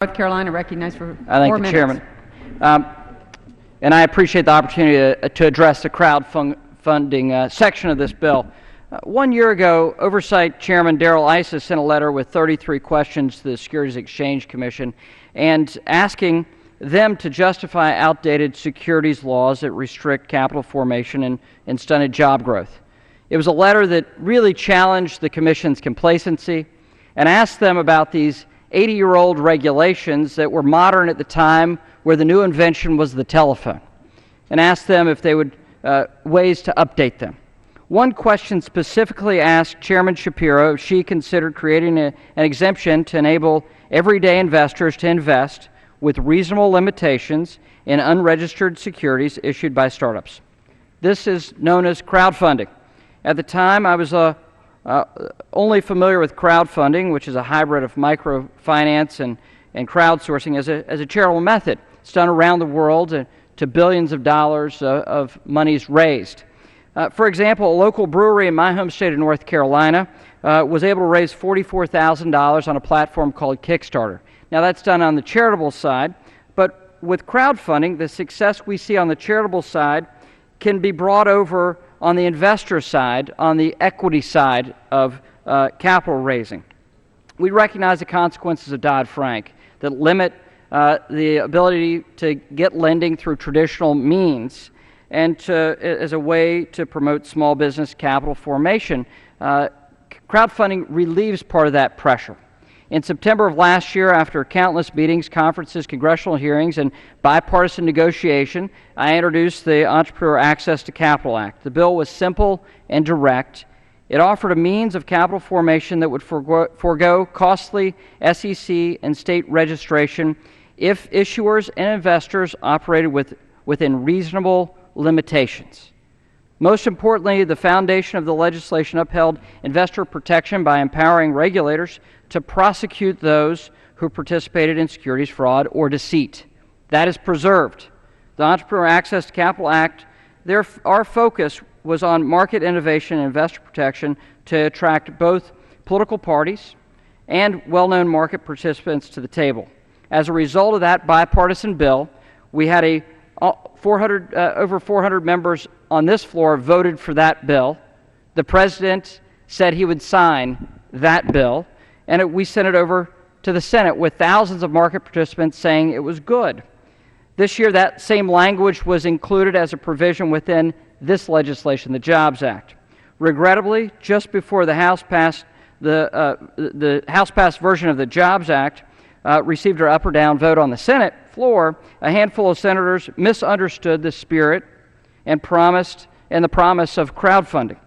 North Carolina, recognized for 4 minutes. I thank the chairman. And I appreciate the opportunity to address the crowdfunding section of this bill. 1 year ago, Oversight Chairman Darrell Issa sent a letter with 33 questions to the Securities Exchange Commission and asking them to justify outdated securities laws that restrict capital formation and stunted job growth. It was a letter that really challenged the Commission's complacency and asked them about these 80-year-old regulations that were modern at the time, where the new invention was the telephone, and asked them if they would ways to update them. One question specifically asked Chairman Shapiro if she considered creating an exemption to enable everyday investors to invest with reasonable limitations in unregistered securities issued by startups. This is known as crowdfunding. At the time, I was only familiar with crowdfunding, which is a hybrid of microfinance and crowdsourcing as a charitable method. It's done around the world to billions of dollars of monies raised. For example, a local brewery in my home state of North Carolina was able to raise $44,000 on a platform called Kickstarter. Now, that's done on the charitable side, but with crowdfunding, the success we see on the charitable side can be brought over on the investor side, on the equity side of capital raising. We recognize the consequences of Dodd-Frank that limit the ability to get lending through traditional means and as a way to promote small business capital formation. Crowdfunding relieves part of that pressure. In September of last year, after countless meetings, conferences, congressional hearings, and bipartisan negotiation, I introduced the Entrepreneur Access to Capital Act. The bill was simple and direct. It offered a means of capital formation that would forego costly SEC and state registration if issuers and investors operated within reasonable limitations. Most importantly, the foundation of the legislation upheld investor protection by empowering regulators to prosecute those who participated in securities fraud or deceit. That is preserved. The Entrepreneur Access to Capital Act, our focus was on market innovation and investor protection to attract both political parties and well-known market participants to the table. As a result of that bipartisan bill, we had over 400 members on this floor voted for that bill. The President said he would sign that bill, and we sent it over to the Senate with thousands of market participants saying it was good. This year, that same language was included as a provision within this legislation, the Jobs Act. Regrettably, just before the House passed the House-passed version of the Jobs Act received her up or down vote on the Senate floor, a handful of senators misunderstood the spirit and the promise of crowdfunding,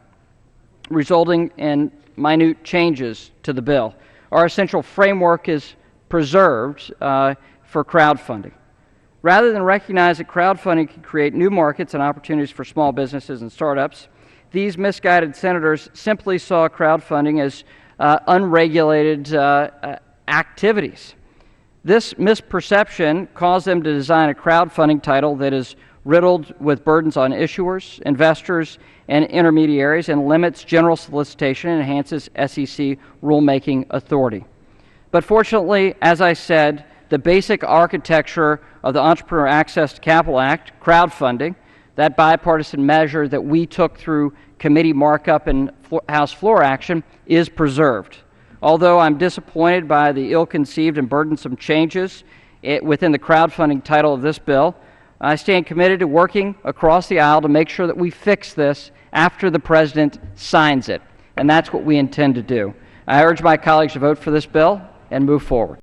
resulting in minute changes to the bill. Our essential framework is preserved for crowdfunding. Rather than recognize that crowdfunding can create new markets and opportunities for small businesses and startups, these misguided senators simply saw crowdfunding as unregulated activities. This misperception caused them to design a crowdfunding title that is riddled with burdens on issuers, investors, and intermediaries, and limits general solicitation and enhances SEC rulemaking authority. But fortunately, as I said, the basic architecture of the Entrepreneur Access to Capital Act, crowdfunding, that bipartisan measure that we took through committee markup and House floor action, is preserved. Although I'm disappointed by the ill-conceived and burdensome changes within the crowdfunding title of this bill, I stand committed to working across the aisle to make sure that we fix this after the President signs it, and that's what we intend to do. I urge my colleagues to vote for this bill and move forward.